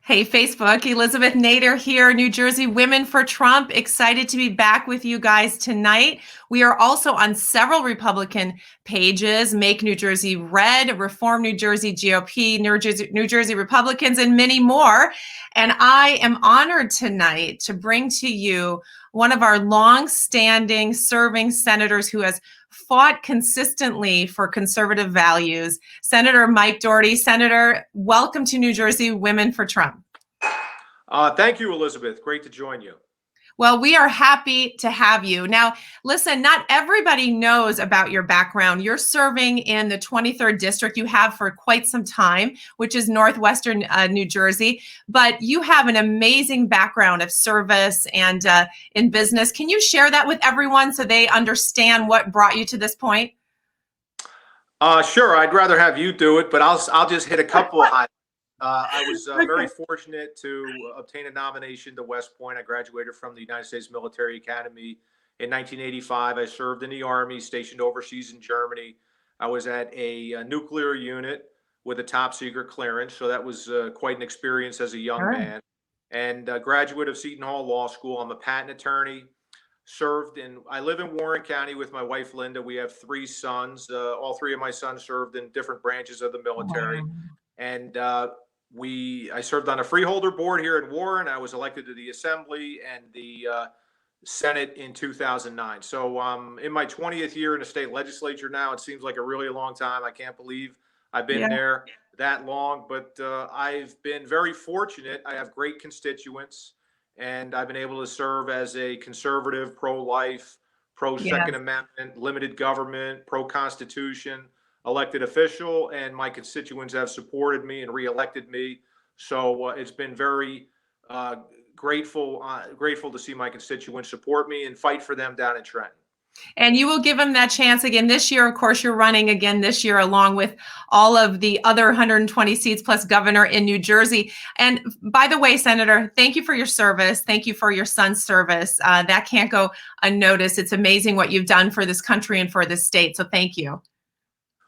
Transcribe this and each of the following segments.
Hey, Facebook, Elizabeth Nader here, New Jersey Women for Trump. Excited to be back with you guys tonight. We are also on several Republican pages: Make New Jersey Red, Reform New Jersey GOP, New Jersey Republicans, and many more. And I am honored tonight to bring to you one of our long-standing serving senators who has fought consistently for conservative values, Senator Mike Doherty. Senator, welcome to New Jersey Women for Trump. Thank you, Elizabeth. Great to join you. Well, we are happy to have you. Now, listen, not everybody knows about your background. You're serving in the 23rd District. You have for quite some time, which is northwestern New Jersey. But you have an amazing background of service and in business. Can you share that with everyone so they understand what brought you to this point? Sure. I'd rather have you do it, but I'll just hit a couple of highlights. I was very fortunate to obtain a nomination to West Point. I graduated from the United States Military Academy in 1985. I served in the Army, stationed overseas in Germany. I was at a nuclear unit with a top secret clearance, so that was quite an experience as a young man. And graduate of Seton Hall Law School. I'm a patent attorney. I live in Warren County with my wife, Linda. We have three sons. All three of my sons served in different branches of the military. Wow. And I served on a freeholder board here in Warren. I was elected to the Assembly and the Senate in 2009. So in my 20th year in the state legislature now. It seems like a really long time. I can't believe I've been there that long, but I've been very fortunate. I have great constituents, and I've been able to serve as a conservative, pro-life, pro-Second Amendment, limited government, pro-Constitution elected official, and my constituents have supported me and reelected me. So it's been very grateful to see my constituents support me and fight for them down in Trenton. And you will give them that chance again this year. Of course, you're running again this year along with all of the other 120 seats plus governor in New Jersey. And by the way, Senator, thank you for your service. Thank you for your son's service. That can't go unnoticed. It's amazing what you've done for this country and for this state. So thank you.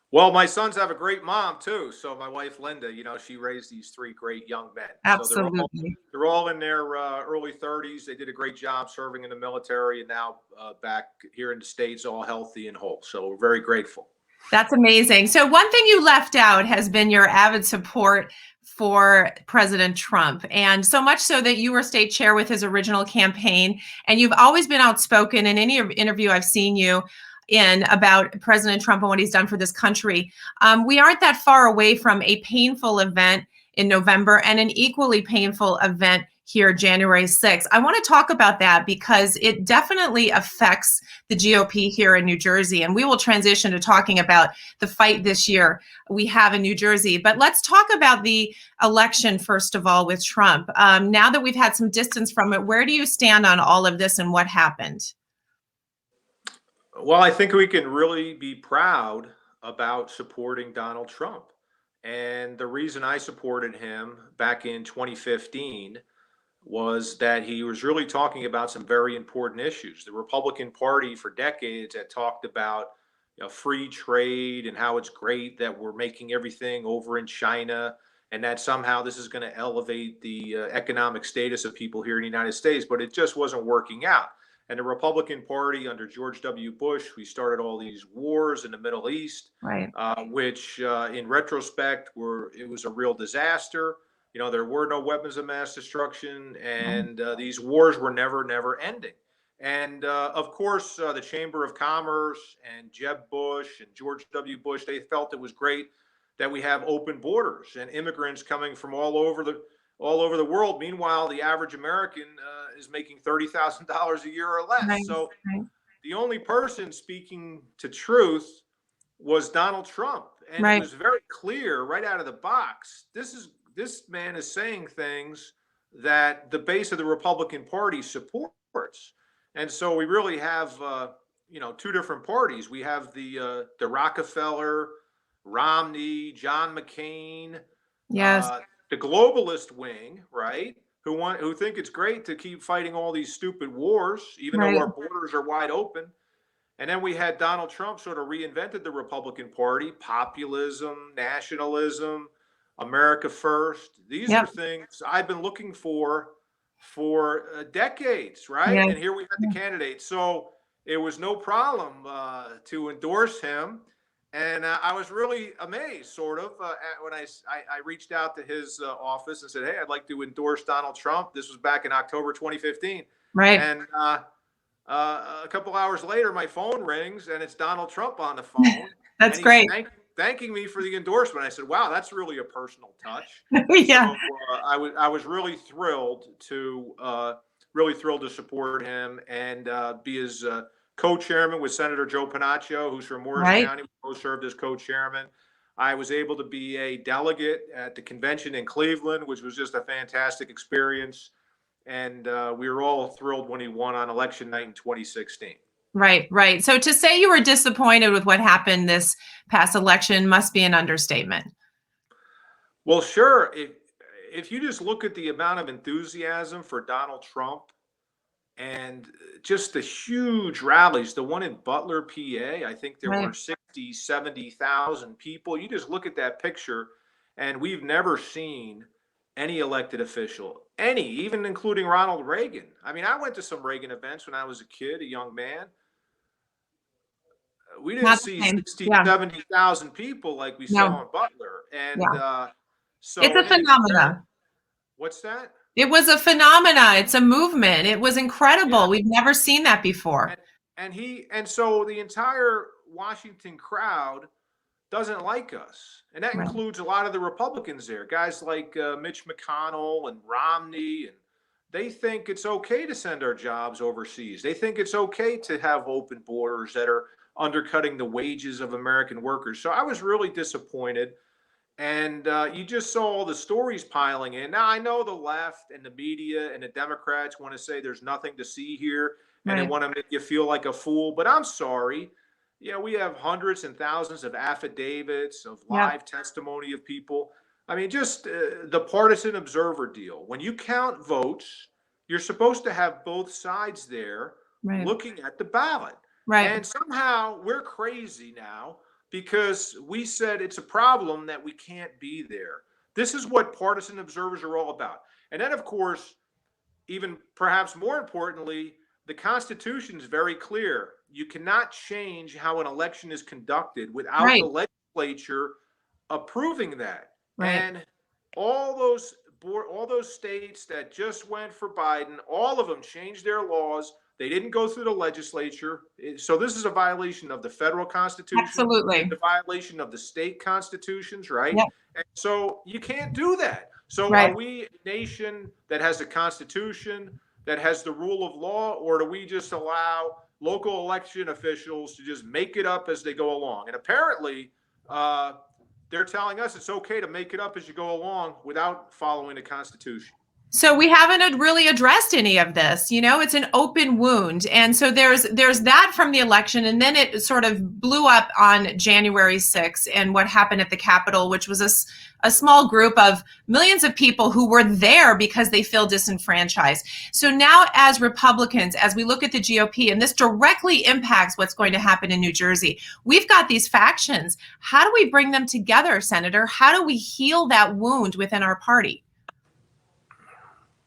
Well, my sons have a great mom too. So my wife, Linda, she raised these three great young men. Absolutely. So they're all in their early 30s. They did a great job serving in the military, and now back here in the States, all healthy and whole. So we're very grateful. That's amazing. So one thing you left out has been your avid support for President Trump, and so much so that you were state chair with his original campaign, and you've always been outspoken in any interview I've seen you in about President Trump and what he's done for this country. We aren't that far away from a painful event in November and an equally painful event here January 6th. I want to talk about that because it definitely affects the GOP here in New Jersey. And we will transition to talking about the fight this year we have in New Jersey. But let's talk about the election, first of all, with Trump. Now that we've had some distance from it, where do you stand on all of this and what happened? Well, I think we can really be proud about supporting Donald Trump. And the reason I supported him back in 2015 was that he was really talking about some very important issues. The Republican Party for decades had talked about free trade and how it's great that we're making everything over in China, and that somehow this is going to elevate the economic status of people here in the United States. But it just wasn't working out. And the Republican Party under George W. Bush, we started all these wars in the Middle East, right? Which in retrospect it was a real disaster. There were no weapons of mass destruction, and these wars were never ending. And of course, the Chamber of Commerce and Jeb Bush and George W. Bush, they felt it was great that we have open borders and immigrants coming from all over the world. Meanwhile, the average American is making $30,000 a year or less. Right. So the only person speaking to truth was Donald Trump. And it was very clear right out of the box. This man is saying things that the base of the Republican Party supports. And so we really have, two different parties. We have the Rockefeller, Romney, John McCain. Yes. The globalist wing, right, who think it's great to keep fighting all these stupid wars, even though our borders are wide open. And then we had Donald Trump sort of reinvented the Republican Party: populism, nationalism, America First. These are Yep. things I've been looking for decades, right? Yeah. And here we had the candidate. So it was no problem to endorse him. And I was really amazed, sort of, when I reached out to his office and said, "Hey, I'd like to endorse Donald Trump." This was back in October 2015. Right. And a couple hours later, my phone rings and it's Donald Trump on the phone, That's and he's great. thanking me for the endorsement. I said, "Wow, that's really a personal touch." So Yeah. I was really thrilled to support him and be his co-chairman with Senator Joe Panaccio, who's from Morris Right. County. We both served as co-chairman. I was able to be a delegate at the convention in Cleveland, which was just a fantastic experience. And we were all thrilled when he won on election night in 2016. Right. Right. So to say you were disappointed with what happened this past election must be an understatement. Well, sure. If you just look at the amount of enthusiasm for Donald Trump and just the huge rallies, the one in Butler, PA, I think there Right. were 60, 70,000 people. You just look at that picture, and we've never seen any elected official, even including Ronald Reagan. I mean, I went to some Reagan events when I was a kid, a young man. We didn't Not the see same. 60, Yeah. 70,000 people like we No. saw in Butler. And Yeah. It's so, a and then you compare, phenomena. what's that? It was a phenomena. It's a movement. It was incredible. Yeah. We've never seen that before. And, and so the entire Washington crowd doesn't like us. And that Right. includes a lot of the Republicans there, guys like Mitch McConnell and Romney. And they think it's okay to send our jobs overseas. They think it's okay to have open borders that are undercutting the wages of American workers. So I was really disappointed. And you just saw all the stories piling in. Now, I know the left and the media and the Democrats want to say there's nothing to see here and they Right. want to make you feel like a fool. But I'm sorry. We have hundreds and thousands of affidavits, of Yeah. live testimony of people. I mean, just the partisan observer deal. When you count votes, you're supposed to have both sides there Right. looking at the ballot. Right. And somehow we're crazy now because we said it's a problem that we can't be there. This is what partisan observers are all about. And then, of course, even perhaps more importantly, the Constitution is very clear. You cannot change how an election is conducted without the Right. legislature approving that. Right. And all those states that just went for Biden, all of them changed their laws. They didn't go through the legislature. So this is a violation of the federal constitution. It's Absolutely. a violation of the state constitutions, right? Yep. And so you can't do that. So are Right. we a nation that has a constitution, that has the rule of law, or do we just allow local election officials to just make it up as they go along? And apparently, they're telling us it's okay to make it up as you go along without following the Constitution. So we haven't really addressed any of this. It's an open wound. And so there's that from the election. And then it sort of blew up on January 6th and what happened at the Capitol, which was a small group of millions of people who were there because they feel disenfranchised. So now as Republicans, as we look at the GOP, and this directly impacts what's going to happen in New Jersey, we've got these factions. How do we bring them together, Senator? How do we heal that wound within our party?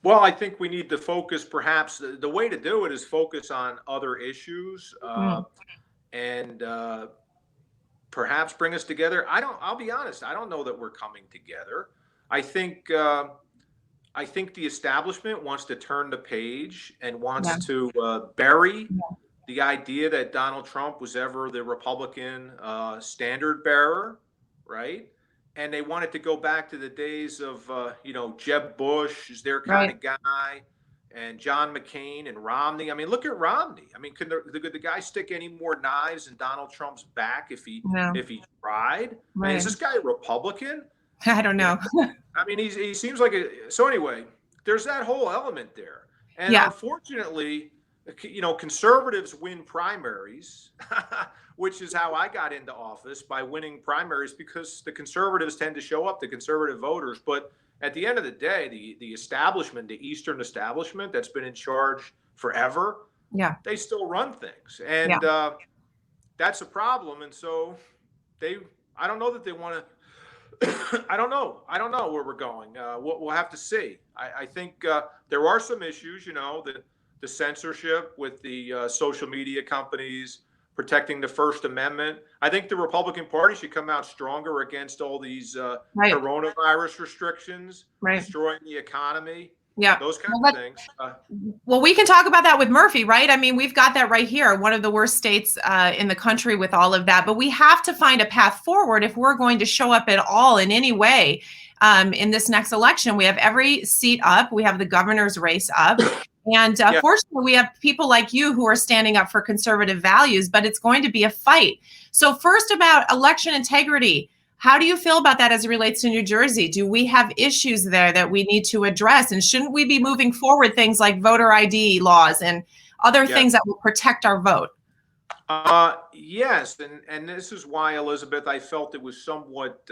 Well, I think we need to focus, perhaps the way to do it is focus on other issues and perhaps bring us together. I'll be honest, I don't know that we're coming together. I think the establishment wants to turn the page and wants to bury the idea that Donald Trump was ever the Republican standard bearer, right? And they wanted to go back to the days of, Jeb Bush is their kind of guy, and John McCain and Romney. I mean, look at Romney. I mean, could the guy stick any more knives in Donald Trump's back if he tried? I mean, is this guy a Republican? I don't know. I mean, he seems like so anyway, there's that whole element there. And unfortunately, conservatives win primaries, which is how I got into office, by winning primaries, because the conservatives tend to show up, the conservative voters. But at the end of the day, the establishment, the Eastern establishment that's been in charge forever, they still run things. And that's a problem. And so I don't know that they want to I don't know. I don't know where we're going. We'll have to see. I think there are some issues, the censorship with the social media companies protecting the First Amendment. I think the Republican Party should come out stronger against all these Right. coronavirus restrictions, Right. destroying the economy, Yeah. those kinds Well, of things. well, we can talk about that with Murphy, right? I mean, we've got that right here, one of the worst states in the country with all of that. But we have to find a path forward if we're going to show up at all in any way in this next election. We have every seat up. We have the governor's race up. And Yeah. fortunately, we have people like you who are standing up for conservative values, but it's going to be a fight. So first, about election integrity. How do you feel about that as it relates to New Jersey? Do we have issues there that we need to address? And shouldn't we be moving forward things like voter ID laws and other things that will protect our vote? Yes, and this is why, Elizabeth, I felt it was somewhat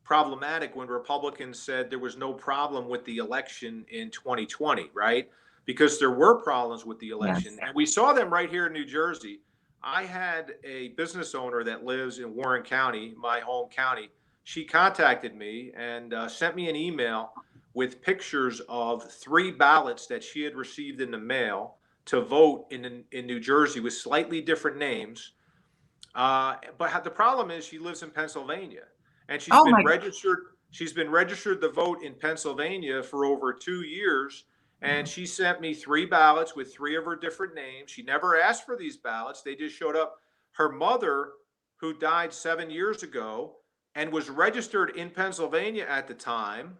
problematic when Republicans said there was no problem with the election in 2020, right? Because there were problems with the election, and we saw them right here in New Jersey. I had a business owner that lives in Warren County, my home county. She contacted me and sent me an email with pictures of 3 ballots that she had received in the mail to vote in New Jersey with slightly different names. But the problem is she lives in Pennsylvania, and she's been registered. She's been registered to vote in Pennsylvania for over 2 years. And she sent me 3 ballots with 3 of her different names. She never asked for these ballots. They just showed up. Her mother, who died 7 years ago and was registered in Pennsylvania at the time,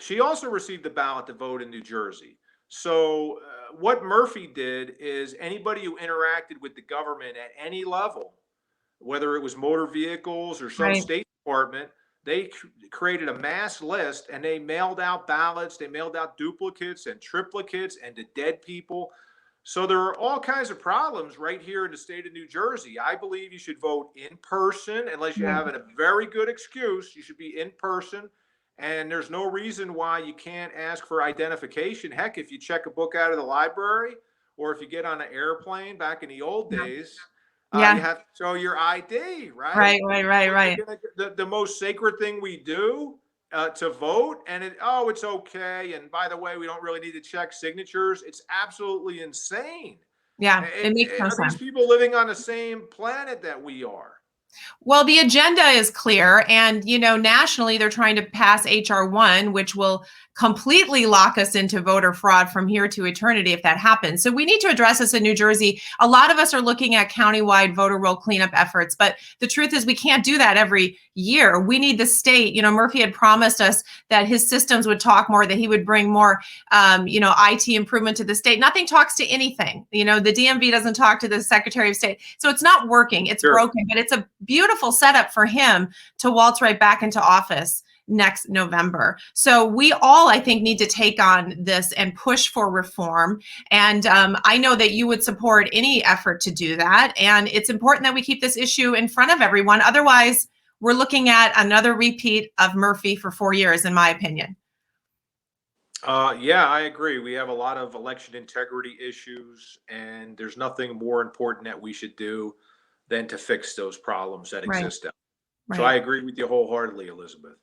she also received the ballot to vote in New Jersey. So what Murphy did is anybody who interacted with the government at any level, whether it was motor vehicles or some State Department, they created a mass list and they mailed out ballots. They mailed out duplicates and triplicates and to dead people. So there are all kinds of problems right here in the state of New Jersey. I believe you should vote in person unless you have a very good excuse. You should be in person. And there's no reason why you can't ask for identification. Heck, if you check a book out of the library or if you get on an airplane back in the old days, you have to show your ID, right? Right. The most sacred thing we do to vote, and it's okay. And by the way, we don't really need to check signatures. It's absolutely insane. Yeah, it makes no sense. Are these people living on the same planet that we are? Well, the agenda is clear. And, nationally, they're trying to pass HR1, which will completely lock us into voter fraud from here to eternity if that happens. So we need to address this in New Jersey. A lot of us are looking at countywide voter roll cleanup efforts, but the truth is we can't do that every year. We need the state. Murphy had promised us that his systems would talk more, that he would bring more, IT improvement to the state. Nothing talks to anything. The DMV doesn't talk to the Secretary of State. So it's not working. It's broken, but it's a beautiful setup for him to waltz right back into office next November. So we all, I think, need to take on this and push for reform. And I know that you would support any effort to do that. And it's important that we keep this issue in front of everyone. Otherwise, we're looking at another repeat of Murphy for 4 years, in my opinion. Yeah, I agree. We have a lot of election integrity issues, and there's nothing more important that we should do than to fix those problems that exist out there. So I agree with you wholeheartedly, Elizabeth.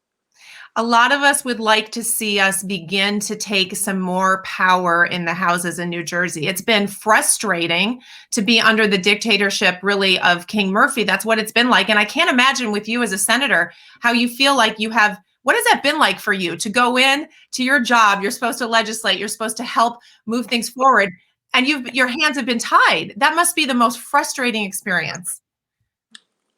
A lot of us would like to see us begin to take some more power in the houses in New Jersey. It's been frustrating to be under the dictatorship, really, of King Murphy. That's what it's been like. And I can't imagine with you as a senator how you feel like you have. What has that been like for you to go in to your job? You're supposed to legislate. You're supposed to help move things forward. And your hands have been tied. That must be the most frustrating experience.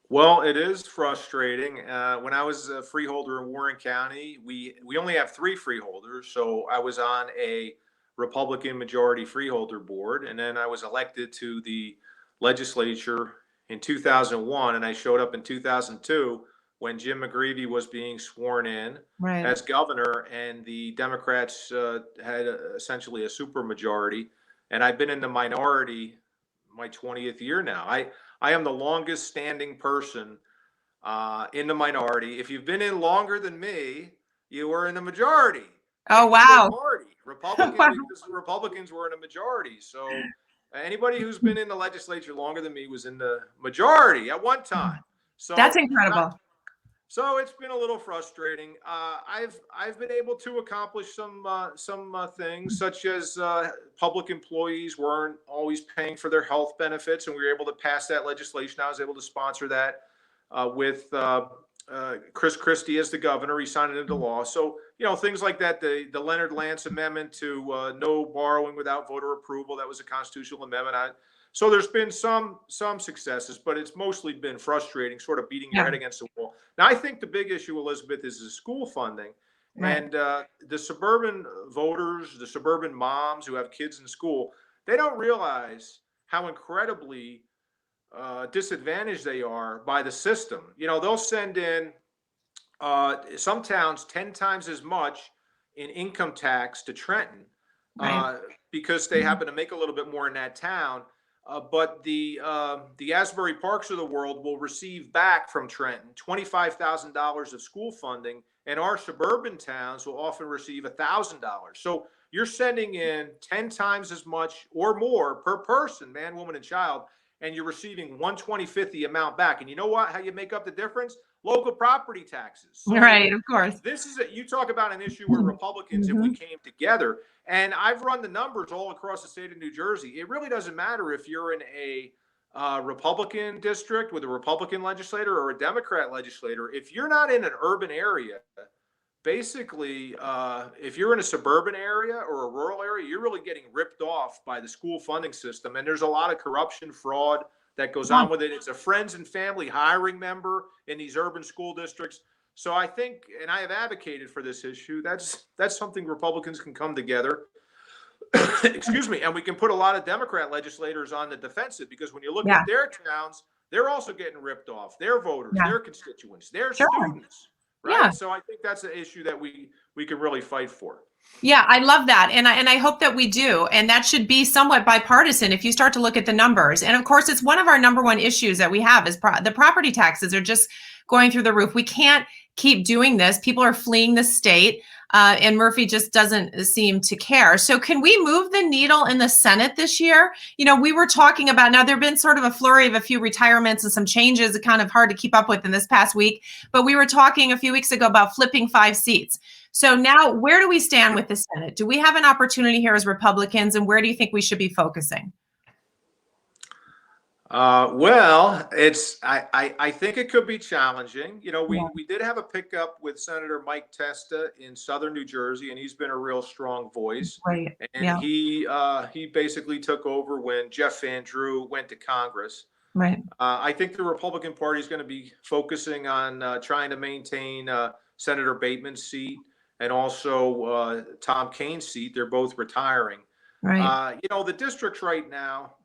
Well, it is frustrating. When I was a freeholder in Warren County, we only have 3 freeholders. So I was on a Republican majority freeholder board, and then I was elected to the legislature in 2001, and I showed up in 2002 when Jim McGreevey was being sworn in as governor, and the Democrats had essentially a supermajority. And I've been in the minority my 20th year now. I am the longest standing person in the minority. If you've been in longer than me, you were in the majority. Oh, wow. Republicans were in a majority. So anybody who's been in the legislature longer than me was in the majority at one time. So that's incredible. So it's been a little frustrating. I've been able to accomplish some things, such as public employees weren't always paying for their health benefits, and we were able to pass that legislation. I was able to sponsor that with Chris Christie as the governor. He signed it into law. So things like that. The Leonard Lance amendment to no borrowing without voter approval. That was a constitutional amendment. So there's been some successes, but it's mostly been frustrating, sort of beating your Yeah. head against the wall. Now, I think the big issue, Elizabeth, is the school funding. Right. And the suburban voters, the suburban moms who have kids in school, they don't realize how incredibly disadvantaged they are by the system. They'll send in some towns 10 times as much in income tax to Trenton Right. because they happen to make a little bit more in that town. But the Asbury Parks of the world will receive back from Trenton $25,000 of school funding, and our suburban towns will often receive $1,000. So you're sending in 10 times as much or more per person, man, woman, and child, and you're receiving 1/25th the amount back. And you know what? How you make up the difference? Local property taxes. So Right. Of course. this is you talk about an issue where Republicans, if we came together, and I've run the numbers all across the state of New Jersey, it really doesn't matter if you're in a Republican district with a Republican legislator or a Democrat legislator. If you're not in an urban area, basically, if you're in a suburban area or a rural area, you're really getting ripped off by the school funding system. And there's a lot of corruption, fraud that goes on with it. It's a friends and family hiring member in these urban school districts. So I think, and I have advocated for this issue, that's something Republicans can come together. Excuse me, and we can put a lot of Democrat legislators on the defensive, because when you look Yeah. at their towns, they're also getting ripped off. Their voters, Yeah. their constituents, their Sure. students, right? Yeah. So I think that's an issue that we can really fight for. Yeah, I love that. And I hope that we do. And that should be somewhat bipartisan if you start to look at the numbers. And of course, it's one of our number one issues that we have is the property taxes are just going through the roof. We can't keep doing this. People are fleeing the state. And Murphy just doesn't seem to care. So can we move the needle in the Senate this year? We were talking about, now there've been sort of a flurry of a few retirements and some changes, kind of hard to keep up with in this past week. But we were talking a few weeks ago about flipping 5 seats. So now where do we stand with the Senate? Do we have an opportunity here as Republicans, and where do you think we should be focusing? Well, I think it could be challenging. We did have a pickup with Senator Mike Testa in southern New Jersey, and he's been a real strong voice. Right. And Yeah. he basically took over when Jeff Van Drew went to Congress. Right. I think the Republican Party is going to be focusing on trying to maintain Senator Bateman's seat and also Tom Kaine's seat. They're both retiring. Right. The districts right now,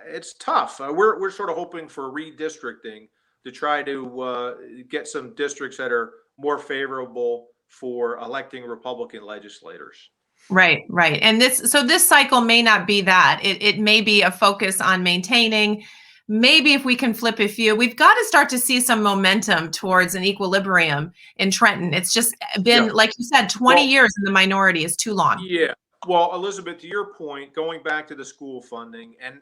it's tough. We're sort of hoping for redistricting to try to get some districts that are more favorable for electing Republican legislators. Right, right. And this cycle may not be that. It may be a focus on maintaining. Maybe if we can flip a few, we've got to start to see some momentum towards an equilibrium in Trenton. It's just been, like you said, 20 years in the minority is too long. Yeah. Well, Elizabeth, to your point, going back to the school funding, and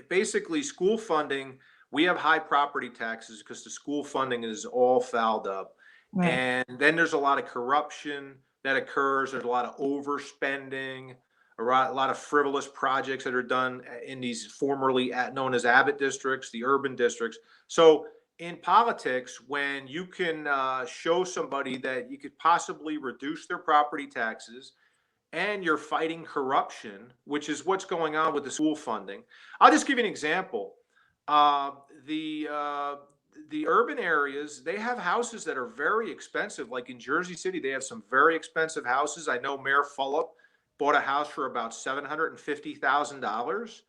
basically school funding, we have high property taxes because the school funding is all fouled up. Right. And then there's a lot of corruption that occurs. There's a lot of overspending, a lot of frivolous projects that are done in these formerly known as Abbott districts, the urban districts. So in politics, when you can show somebody that you could possibly reduce their property taxes and you're fighting corruption, which is what's going on with the school funding. I'll just give you an example. The urban areas, they have houses that are very expensive. Like in Jersey City, they have some very expensive houses. I know Mayor Fulop bought a house for about $750,000.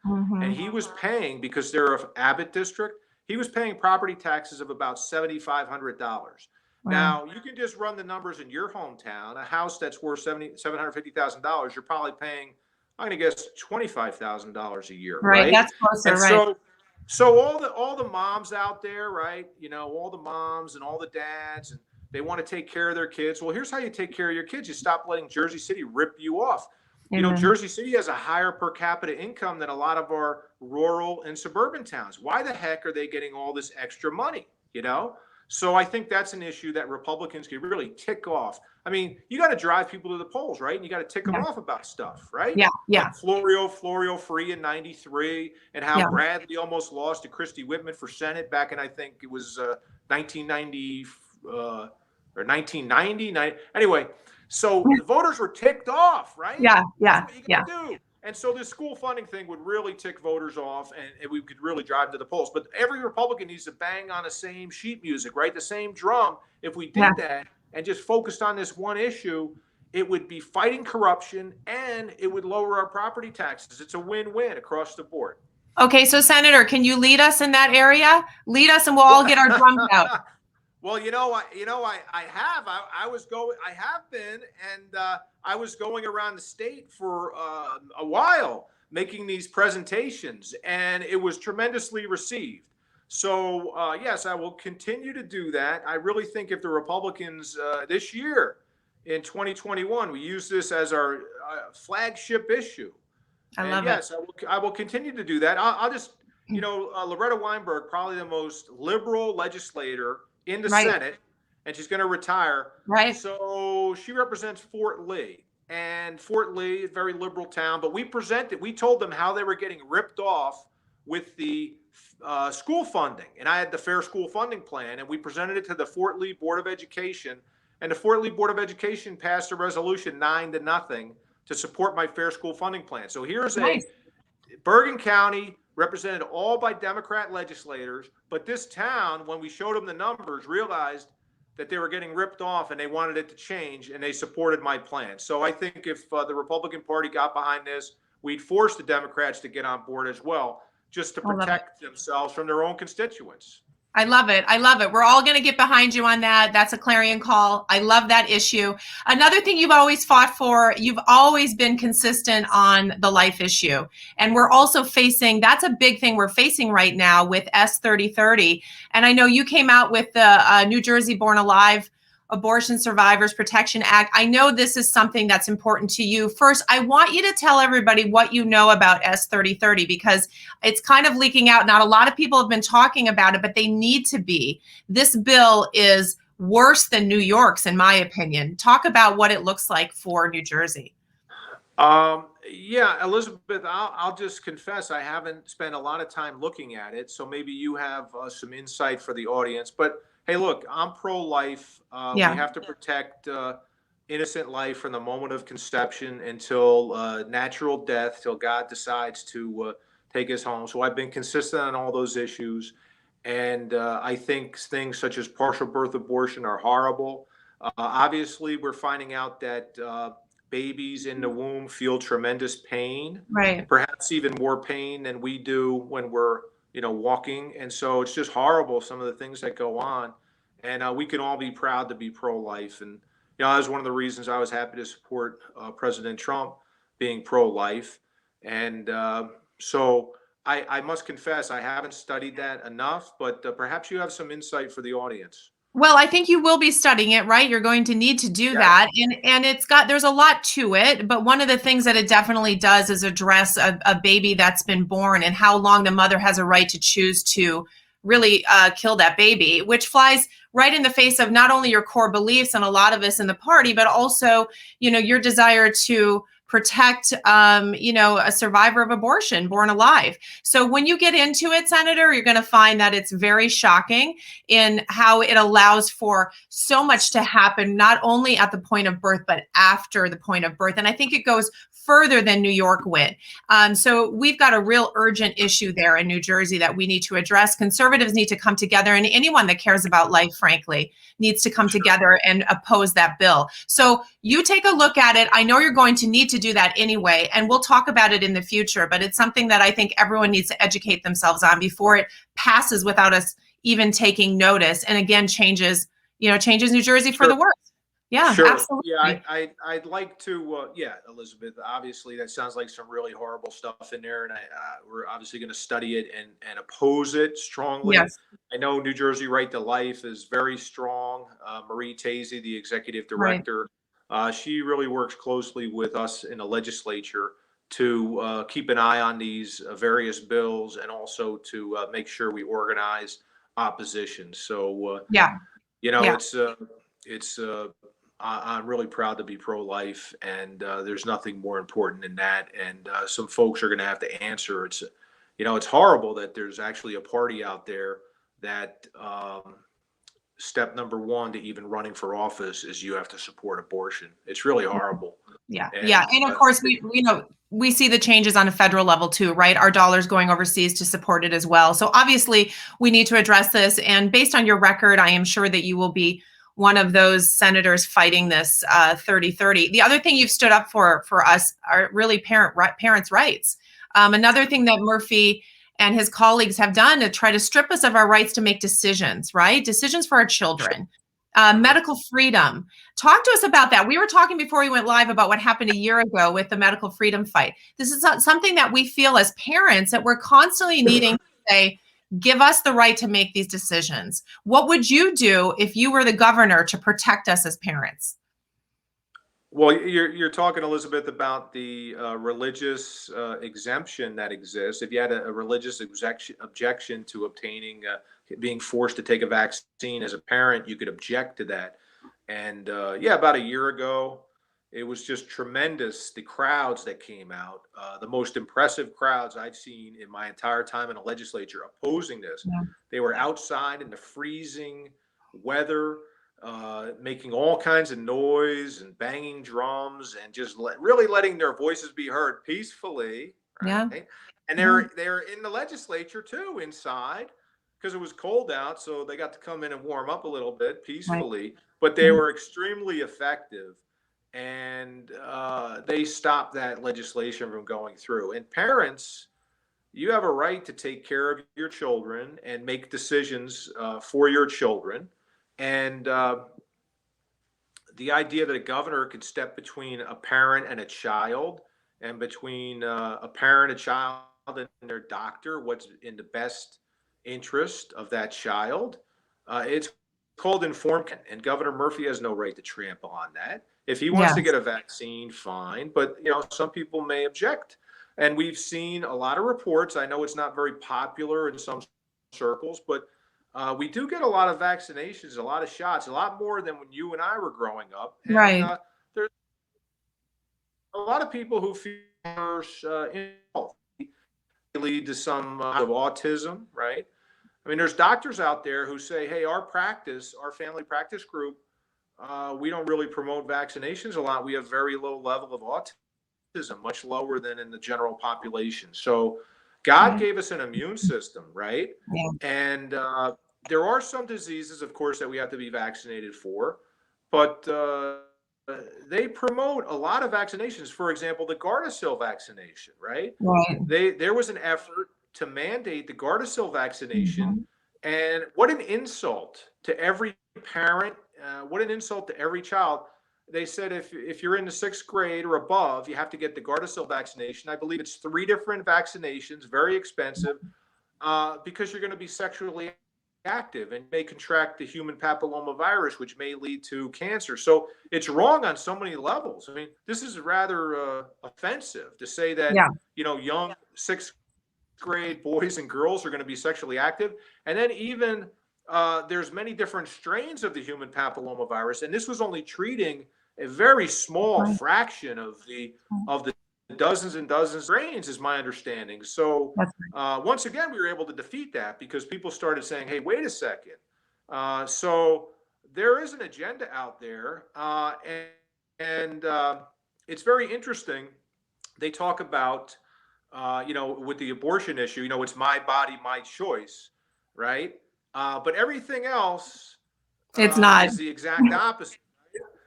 And he was paying, because they're an Abbott district, he was paying property taxes of about $7,500. Now, you can just run the numbers in your hometown. A house that's worth $750,000, you're probably paying, I'm going to guess, $25,000 a year. Right. That's closer, and right? So all the moms out there, right? All the moms and all the dads, and they want to take care of their kids. Well, here's how you take care of your kids. You stop letting Jersey City rip you off. Jersey City has a higher per capita income than a lot of our rural and suburban towns. Why the heck are they getting all this extra money? So I think that's an issue that Republicans could really tick off. I mean, you got to drive people to the polls, right? And you got to tick them Yeah. off about stuff, right? Yeah. Yeah. Like Florio free in '93, and how Yeah. Bradley almost lost to Christy Whitman for Senate back in, I think it was 1990 or 1990. Anyway, so the voters were ticked off, right? Yeah. That's Yeah. what you Yeah. got to do. And so this school funding thing would really tick voters off, and we could really drive to the polls. But every Republican needs to bang on the same sheet music, right? The same drum. If we did Yeah. that and just focused on this one issue, it would be fighting corruption and it would lower our property taxes. It's a win-win across the board. Okay, so Senator, can you lead us in that area? Lead us, and we'll all get our drums out. Well, I have been, and I was going around the state for a while making these presentations, and it was tremendously received. So yes, I will continue to do that. I really think if the Republicans this year in 2021, we use this as our flagship issue. I love yes, it. I will continue to do that. I'll just, Loretta Weinberg, probably the most liberal legislator in the Right. Senate, and she's going to retire. Right. So she represents Fort Lee, and Fort Lee, a very liberal town. But we told them how they were getting ripped off with the school funding, and I had the Fair School Funding Plan, and we presented it to the Fort Lee Board of Education, and the Fort Lee Board of Education passed a resolution 9-0 to support my Fair School Funding Plan. So here's Nice. Bergen County, represented all by Democrat legislators, but this town, when we showed them the numbers, realized that they were getting ripped off and they wanted it to change, and they supported my plan. So I think if the Republican Party got behind this, we'd force the Democrats to get on board as well, just to protect themselves from their own constituents. I love it. I love it. We're all going to get behind you on that. That's a clarion call. I love that issue. Another thing you've always fought for, you've always been consistent on the life issue. And we're also facing, that's a big thing we're facing right now with S3030. And I know you came out with the New Jersey Born Alive Abortion Survivors Protection Act. I know this is something that's important to you. First, I want you to tell everybody what you know about S3030, because it's kind of leaking out. Not a lot of people have been talking about it, but they need to be. This bill is worse than New York's, in my opinion. Talk about what it looks like for New Jersey. Yeah, Elizabeth, I'll just confess I haven't spent a lot of time looking at it, so maybe you have some insight for the audience. But hey, look, I'm pro-life. We have to protect innocent life from the moment of conception until natural death, till God decides to take us home. So I've been consistent on all those issues. And I think things such as partial birth abortion are horrible. Obviously, we're finding out that babies in the womb feel tremendous pain, right? Perhaps even more pain than we do when we're walking. And so it's just horrible, some of the things that go on. And we can all be proud to be pro-life. And, that was one of the reasons I was happy to support President Trump being pro-life. And so I must confess, I haven't studied that enough, but perhaps you have some insight for the audience. Well, I think you will be studying it, right? You're going to need to do that. And there's a lot to it, but one of the things that it definitely does is address a baby that's been born and how long the mother has a right to choose to really kill that baby, which flies right in the face of not only your core beliefs and a lot of us in the party, but also, your desire to protect, a survivor of abortion born alive. So when you get into it, Senator, you're going to find that it's very shocking in how it allows for so much to happen, not only at the point of birth, but after the point of birth. And I think it goes further than New York went. So we've got a real urgent issue there in New Jersey that we need to address. Conservatives need to come together, and anyone that cares about life, frankly, needs to come together and oppose that bill. So you take a look at it. I know you're going to need to do that anyway, and we'll talk about it in the future, but it's something that I think everyone needs to educate themselves on before it passes without us even taking notice. And again, changes New Jersey for the worse. Yeah, sure. Absolutely. Yeah, I'd like to, Elizabeth, obviously that sounds like some really horrible stuff in there. And we're obviously going to study it and oppose it strongly. Yes. I know New Jersey Right to Life is very strong. Marie Tazy, the executive director, she really works closely with us in the legislature to keep an eye on these various bills, and also to make sure we organize opposition. So, Yeah. Yeah. I'm really proud to be pro-life, and there's nothing more important than that. And some folks are going to have to answer. It's horrible that there's actually a party out there that step number one to even running for office is you have to support abortion. It's really horrible. Yeah. Yeah. And And of course, we see the changes on a federal level too, right? Our dollars going overseas to support it as well. So obviously, we need to address this. And based on your record, I am sure that you will be one of those senators fighting this 30-30. The other thing you've stood up for us are really parents' rights. Another thing that Murphy and his colleagues have done to try to strip us of our rights to make decisions, right? Decisions for our children. Medical freedom. Talk to us about that. We were talking before we went live about what happened a year ago with the medical freedom fight. This is something that we feel as parents that we're constantly needing to say, give us the right to make these decisions. What would you do if you were the governor to protect us as parents? Well, you're talking, Elizabeth, about the religious exemption that exists. If you had a religious objection to obtaining, being forced to take a vaccine as a parent, you could object to that. And yeah, about a year ago, it was just tremendous. The crowds that came out, the most impressive crowds I've seen in my entire time in a legislature opposing this. Yeah. They were outside in the freezing weather, making all kinds of noise and banging drums and just really letting their voices be heard peacefully, right? Yeah. And they're in the legislature too, inside, because it was cold out, so they got to come in and warm up a little bit peacefully. But they were extremely effective, and they stopped that legislation from going through. And parents, you have a right to take care of your children and make decisions for your children. And the idea that a governor could step between a parent and a child, and between a parent, a child, and their doctor, what's in the best interest of that child, it's called informed consent, and Governor Murphy has no right to trample on that. If he wants to get a vaccine, fine, but some people may object. And we've seen a lot of reports. I know it's not very popular in some circles, but we do get a lot of vaccinations, a lot of shots, a lot more than when you and I were growing up. And Right. there's a lot of people who feel lead to some of autism, right? I mean, there's doctors out there who say, hey, our family practice group, we don't really promote vaccinations a lot. We have very low level of autism, much lower than in the general population. So God gave us an immune system, right? Yeah. And there are some diseases, of course, that we have to be vaccinated for, but they promote a lot of vaccinations. For example, the Gardasil vaccination, right? Right. There was an effort to mandate the Gardasil vaccination, and what an insult to every parent! What an insult to every child! They said if you're in the 6th grade or above, you have to get the Gardasil vaccination. I believe it's 3 different vaccinations, very expensive, because you're going to be sexually active and may contract the human papillomavirus, which may lead to cancer. So it's wrong on so many levels. I mean, this is rather offensive to say that young 6th grade boys and girls are going to be sexually active, and then even there's many different strains of the human papillomavirus, and this was only treating a very small fraction of the dozens and dozens of strains, is my understanding. So once again, we were able to defeat that because people started saying, hey, wait a second. So there is an agenda out there, and it's very interesting. They talk about, with the abortion issue, it's my body, my choice, right? But everything else It's not. is the exact opposite.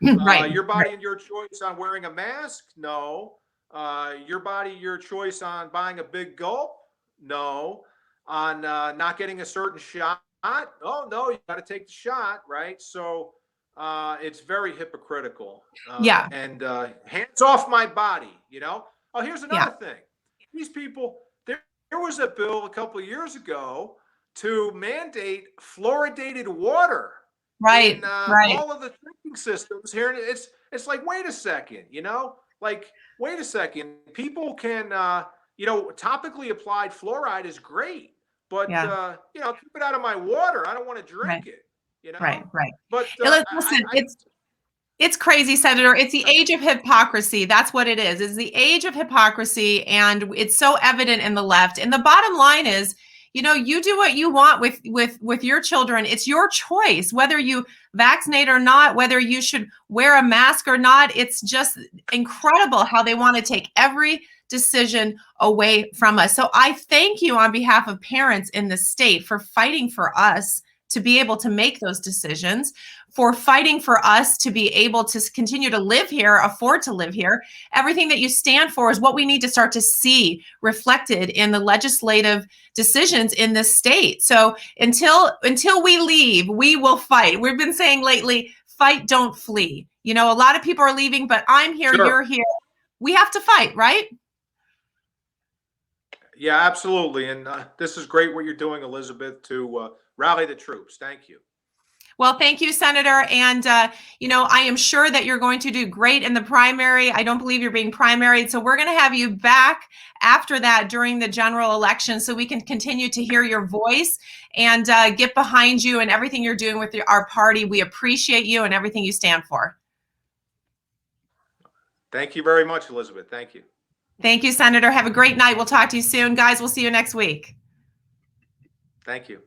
Right. Your body and your choice on wearing a mask? No. Your body, your choice on buying a big gulp? No. On not getting a certain shot? Oh, no, you got to take the shot, right? So it's very hypocritical. And hands off my body, Oh, here's another thing. These people, there was a bill a couple of years ago to mandate fluoridated water in all of the drinking systems here. And it's like, wait a second, wait a second. People can, topically applied fluoride is great, but Yeah. keep it out of my water. I don't want to Right. drink it. Right. Right. But Listen, it's crazy, Senator. It's the age of hypocrisy. That's what it is. It's the age of hypocrisy, and it's so evident in the left. And the bottom line is, you do what you want with your children. It's your choice whether you vaccinate or not, whether you should wear a mask or not. It's just incredible how they want to take every decision away from us. So I thank you on behalf of parents in the state for fighting for us to be able to make those decisions, for fighting for us to be able to continue to live here, afford to live here. Everything that you stand for is what we need to start to see reflected in the legislative decisions in this state. So until we leave, we will fight. We've been saying lately, fight, don't flee. A lot of people are leaving, but I'm here, Sure. You're here. We have to fight, right? Yeah, absolutely. And this is great what you're doing, Elizabeth, to rally the troops. Thank you. Well, thank you, Senator. And, I am sure that you're going to do great in the primary. I don't believe you're being primaried. So we're going to have you back after that during the general election so we can continue to hear your voice and get behind you and everything you're doing with our party. We appreciate you and everything you stand for. Thank you very much, Elizabeth. Thank you. Thank you, Senator. Have a great night. We'll talk to you soon. Guys, we'll see you next week. Thank you.